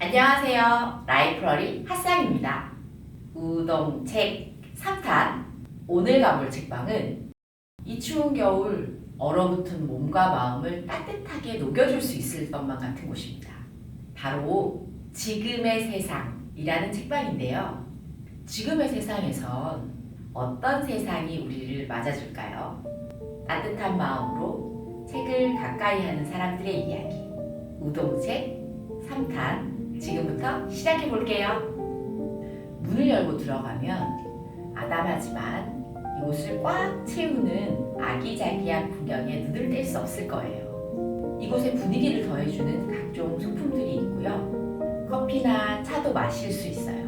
안녕하세요. 라이브러리 핫상입니다. 우동책 3탄 오늘 가볼 책방은 이 추운 겨울 얼어붙은 몸과 마음을 따뜻하게 녹여줄 수 있을 것만 같은 곳입니다. 바로 지금의 세상이라는 책방인데요. 지금의 세상에선 어떤 세상이 우리를 맞아줄까요? 따뜻한 마음으로 책을 가까이 하는 사람들의 이야기 우동책 3탄 지금부터 시작해 볼게요. 문을 열고 들어가면 아담하지만 이곳을 꽉 채우는 아기자기한 풍경에 눈을 뗄 수 없을 거예요. 이곳의 분위기를 더해주는 각종 소품들이 있고요. 커피나 차도 마실 수 있어요.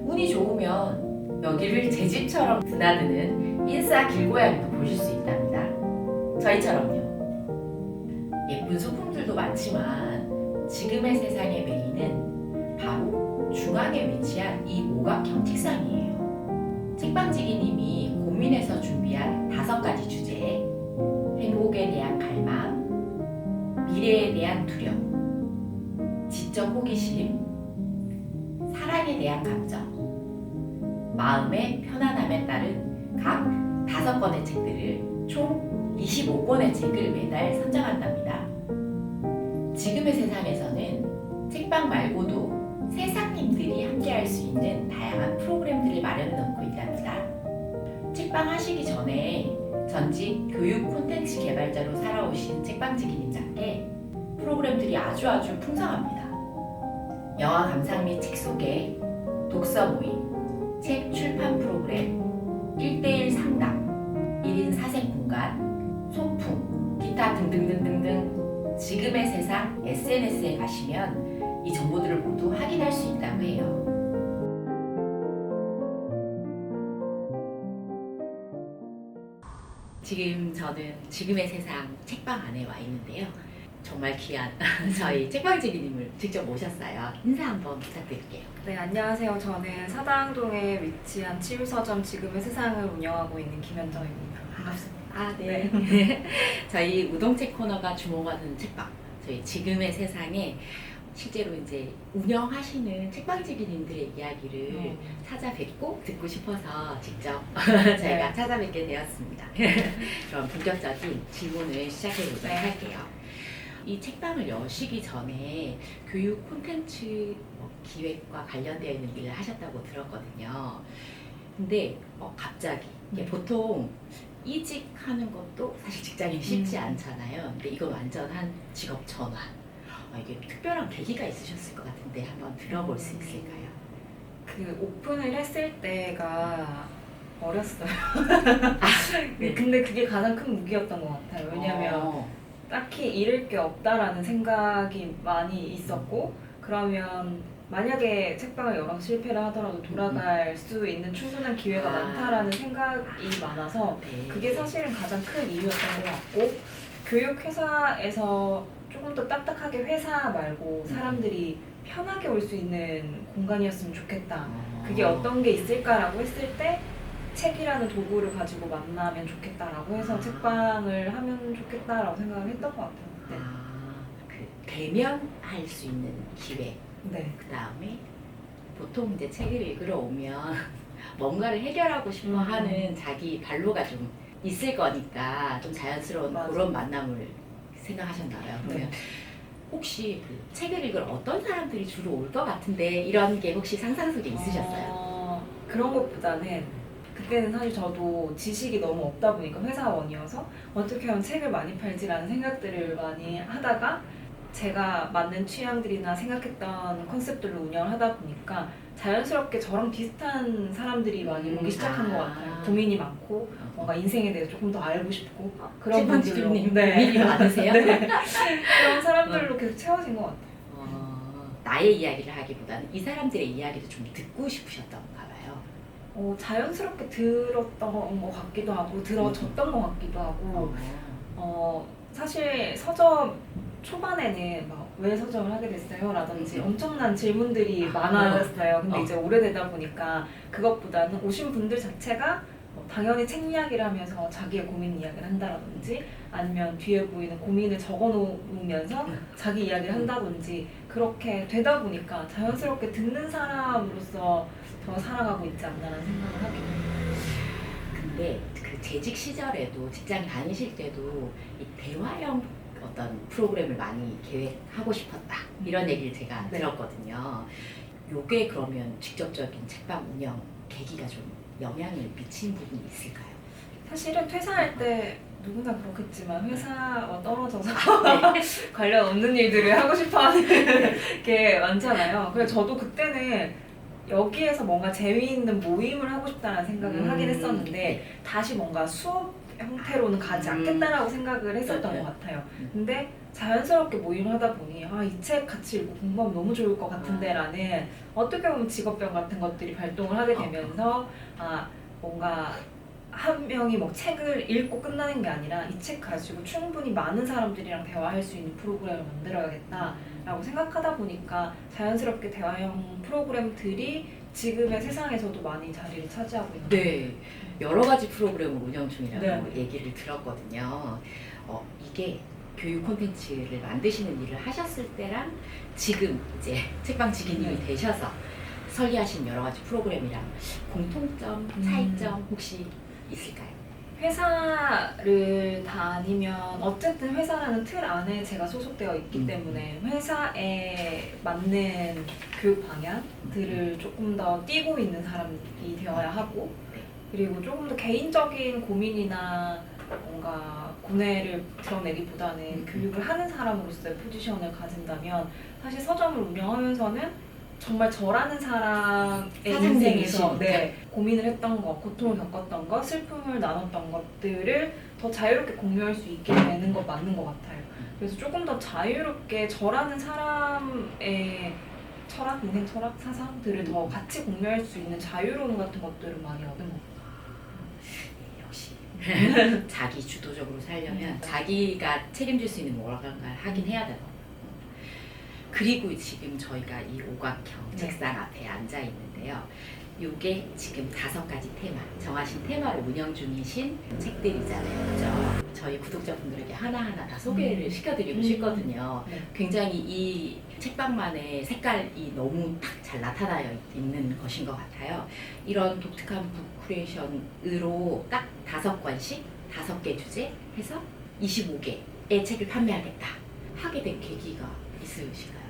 운이 좋으면 여기를 제 집처럼 드나드는 인싸 길고양이도 보실 수 있답니다. 저희처럼요. 예쁜 소품들도 많지만 지금의 세상의 메인은 바로 중앙에 위치한 이 오각형 책상이에요. 책방지기님이 고민해서 준비한 5가지 주제, 행복에 대한 갈망, 미래에 대한 두려움, 지적 호기심, 사랑에 대한 감정, 마음의 편안함에 따른 각 5권의 책들을 총 25권의 책을 매달 선정한답니다. 지금의 세상에서는 책방 말고도 세상님들이 함께할 수 있는 다양한 프로그램들을 마련해 놓고 있답니다. 책방 하시기 전에 전직 교육 콘텐츠 개발자로 살아오신 책방지기님답게 프로그램들이 아주 풍성합니다. 영화 감상 및 책 소개, 독서 모임, 책 출판 프로그램, 1대1 상담, 1인 사색 공간, 소품, 기타 등등등등등 지금의 세상 SNS에 가시면 이 정보들을 모두 확인할 수 있다고 해요. 지금 저는 지금의 세상 책방 안에 와 있는데요. 정말 귀한 저희 책방지기님을 직접 모셨어요. 인사 한번 부탁드릴게요. 네, 안녕하세요. 저는 사당동에 위치한 치유서점 지금의 세상을 운영하고 있는 김현정입니다. 반갑습니다. 네. 저희 우동책 코너가 주목하는 책방, 저희 지금의 세상에 실제로 이제 운영하시는 책방지기님들의 이야기를 찾아뵙고 듣고 싶어서 직접 저희가 찾아뵙게 되었습니다. 그럼 본격적인 질문을 시작해 보도록 할게요. 이 책방을 여시기 전에 교육 콘텐츠 기획과 관련되어 있는 일을 하셨다고 들었거든요. 근데 갑자기 보통 이직하는 것도 사실 직장인이 쉽지 않잖아요. 근데 이건 완전 한 직업 전환. 이게 특별한 계기가 있으셨을 것 같은데 한번 들어볼 수 있을까요? 그 오픈을 했을 때가 어렸어요. 근데 그게 가장 큰 무기였던 것 같아요. 왜냐면 딱히 잃을 게 없다라는 생각이 많이 있었고, 그러면 만약에 책방을 열어서 실패를 하더라도 돌아갈 수 있는 충분한 기회가 많다라는 생각이 많아서 그게 사실은 가장 큰 이유였던 것 같고, 교육회사에서 조금 더 딱딱하게 회사 말고 사람들이 편하게 올 수 있는 공간이었으면 좋겠다. 그게 어떤 게 있을까라고 했을 때 책이라는 도구를 가지고 만나면 좋겠다라고 해서 책방을 하면 좋겠다라고 생각을 했던 것 같아요. 네. 그 대면할 수 있는 기회. 네. 그 다음에 보통 이제 책을 읽으러 오면 뭔가를 해결하고 싶어 하는 자기 반로가 좀 있을 거니까 좀 자연스러운 그런 만남을 생각하셨나요? 그러면 혹시 그 책을 읽으러 어떤 사람들이 주로 올 것 같은데 이런 게 혹시 상상 속에 있으셨어요? 그런 것보다는 그때는 사실 저도 지식이 너무 없다 보니까 회사원이어서 어떻게 하면 책을 많이 팔지라는 생각들을 많이 하다가 제가 맞는 취향들이나 생각했던 컨셉들로 운영을 하다 보니까 자연스럽게 저랑 비슷한 사람들이 많이 오기 시작한 것 같아요. 고민이 많고 뭔가 인생에 대해서 조금 더 알고 싶고 그런 분들로 고민이 많으세요? 네. 그런 사람들로 계속 채워진 것 같아요. 나의 이야기를 하기보다는 이 사람들의 이야기도 좀 듣고 싶으셨던가 봐요. 자연스럽게 들었던 것 같기도 하고 들어졌던 것 같기도 하고 사실 서점 초반에는 막 왜 서점을 하게 됐어요? 라든지 엄청난 질문들이 많았어요. 근데 이제 오래되다 보니까 그것보다는 오신 분들 자체가 당연히 책 이야기를 하면서 자기의 고민 이야기를 한다든지 아니면 뒤에 보이는 고민을 적어 놓으면서 자기 이야기를 한다든지 그렇게 되다 보니까 자연스럽게 듣는 사람으로서 더 살아가고 있지 않나라는 생각을 하긴 해요. 근데 그 재직 시절에도 직장 다니실 때도 이 대화형 어떤 프로그램을 많이 계획하고 싶었다 이런 얘기를 제가 네. 들었거든요. 요게 그러면 직접적인 책방 운영 계기가 좀 영향을 미친 부분이 있을까요? 사실은 퇴사할 때 누구나 그렇겠지만 회사와 떨어져서 네. 관련 없는 일들을 하고 싶어하는 게 많잖아요. 그래서 저도 그때는 여기에서 뭔가 재미있는 모임을 하고 싶다는 생각을 하긴 했었는데 다시 뭔가 수업 형태로는 가지 않겠다라고 생각을 했었던 것 같아요. 근데 자연스럽게 모임을 하다 보니 이 책 같이 읽고 공부하면 너무 좋을 것 같은데라는 어떻게 보면 직업병 같은 것들이 발동을 하게 되면서 뭔가 한 명이 뭐 책을 읽고 끝나는 게 아니라 이 책 가지고 충분히 많은 사람들이랑 대화할 수 있는 프로그램을 만들어야겠다라고 생각하다 보니까 자연스럽게 대화형 프로그램들이 지금의 세상에서도 많이 자리를 차지하고 있는 거예요. 네, 여러 가지 프로그램을 운영 중이라고 네. 얘기를 들었거든요. 이게 교육 콘텐츠를 만드시는 일을 하셨을 때랑 지금 이제 책방 지기님이 네. 되셔서 설계하신 여러 가지 프로그램이랑 공통점, 차이점 혹시 있을까요? 회사를 다니면 어쨌든 회사라는 틀 안에 제가 소속되어 있기 때문에 회사에 맞는 교육 방향들을 조금 더 띄고 있는 사람이 되어야 하고 그리고 조금 더 개인적인 고민이나 뭔가 고뇌를 드러내기보다는 교육을 하는 사람으로서의 포지션을 가진다면 사실 서점을 운영하면서는 정말 저라는 사람의 인생에서 고민을 했던 것, 고통을 겪었던 것, 슬픔을 나눴던 것들을 더 자유롭게 공유할 수 있게 되는 것 맞는 것 같아요. 그래서 조금 더 자유롭게 저라는 사람의 철학, 인생 철학, 사상들을 더 같이 공유할 수 있는 자유로움 같은 것들을 많이 얻은 것 같아요. 역시 자기 주도적으로 살려면 자기가 책임질 수 있는 뭔가를 하긴 해야 되고 그리고 지금 저희가 이 오각형 책상 앞에 앉아 있는데요. 요게 지금 5가지 테마, 정하신 테마로 운영 중이신 책들이잖아요. 그죠? 저희 구독자분들에게 하나하나 다 소개를 시켜드리고 싶거든요. 굉장히 이 책방만의 색깔이 너무 딱 잘 나타나 있는 것인 것 같아요. 이런 독특한 북쿠레이션으로 딱 5권씩 5개 주제 해서 25개의 책을 판매하겠다 하게 된 계기가 있으실까요?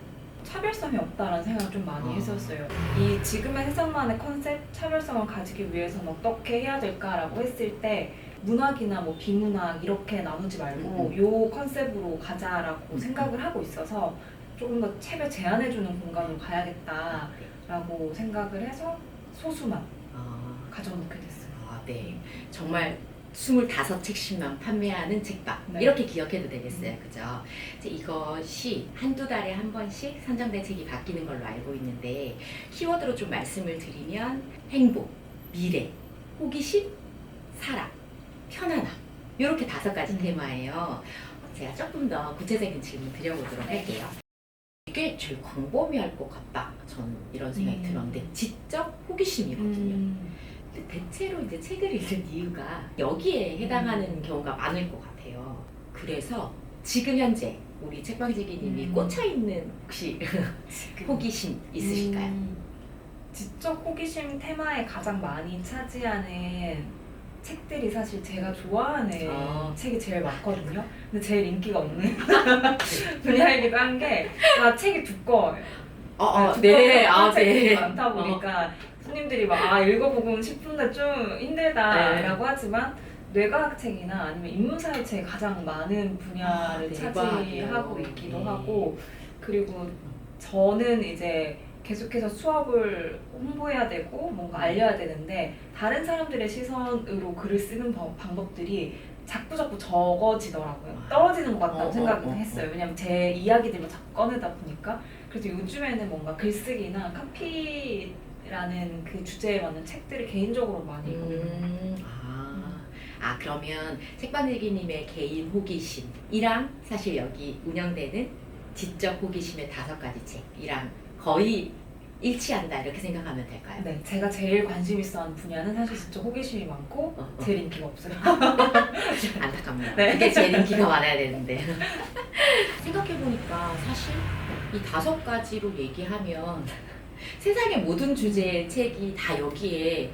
차별성이 없다라는 생각을 좀 많이 했었어요. 이 지금의 세상만의 컨셉, 차별성을 가지기 위해서는 어떻게 해야 될까라고 했을 때 문학이나 뭐 비문학 이렇게 나누지 말고 요 컨셉으로 가자라고 생각을 하고 있어서 조금 더 책을 제안해주는 공간으로 가야겠다라고 생각을 해서 소수만 가져놓게 됐어요. 네. 정말 25책씩만 판매하는 책방 네. 이렇게 기억해도 되겠어요. 그죠? 이제 이것이 한두 달에 한 번씩 선정된 책이 바뀌는 걸로 알고 있는데 키워드로 좀 말씀을 드리면 행복, 미래, 호기심, 사랑, 편안함 이렇게 5가지 테마예요. 제가 조금 더 구체적인 질문 드려보도록 할게요. 이게 제일 광범위할 것 같다. 전 이런 생각이 들었는데 지적 호기심이거든요. 근데 대체로 이제 책을 읽는 이유가 여기에 해당하는 경우가 많을 것 같아요. 그래서 지금 현재 우리 책방지기님이 꽂혀있는 혹시 호기심 있으실까요? 지적 호기심 테마에 가장 많이 차지하는 책들이 사실 제가 좋아하는 책이 제일 많거든요. 근데 제일 인기가 없는 분야이기도 한 게 책이 두꺼워요. 두꺼운 책이 많다 보니까 손님들이 막 읽어보고 싶은데 좀 힘들다라고 하지만 뇌과학 책이나 아니면 인문사회 책이 가장 많은 분야를 차지하고 있기도 하고 그리고 저는 이제 계속해서 수업을 홍보해야 되고 뭔가 알려야 되는데 다른 사람들의 시선으로 글을 쓰는 방법들이 자꾸 적어지더라고요. 떨어지는 것 같다고 생각을 했어요. 왜냐면 제 이야기들만 자꾸 꺼내다 보니까. 그래서 요즘에는 뭔가 글쓰기나 카피라는 그 주제에 맞는 책들을 개인적으로 많이 읽거든요. 그러면 책방일기님의 개인 호기심이랑 사실 여기 운영되는 지적 호기심의 5가지 책이랑 거의 일치한다 이렇게 생각하면 될까요? 네, 제가 제일 관심 있어하는 분야는 사실 지적 호기심이 많고 제일 인기가 없어요. 안타깝네요. 그게 제일 인기가 많아야 되는데 생각해보니까 사실 이 5가지로 얘기하면 세상의 모든 주제의 책이 다 여기에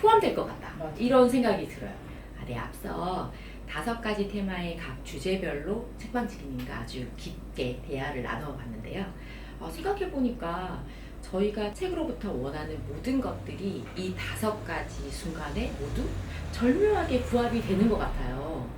포함될 것 같다. 맞아. 이런 생각이 들어요. 네, 앞서 5가지 테마의 각 주제별로 책방지기님과 아주 깊게 대화를 나눠봤는데요. 생각해보니까 저희가 책으로부터 원하는 모든 것들이 이 5가지 순간에 모두 절묘하게 부합이 되는 것 같아요.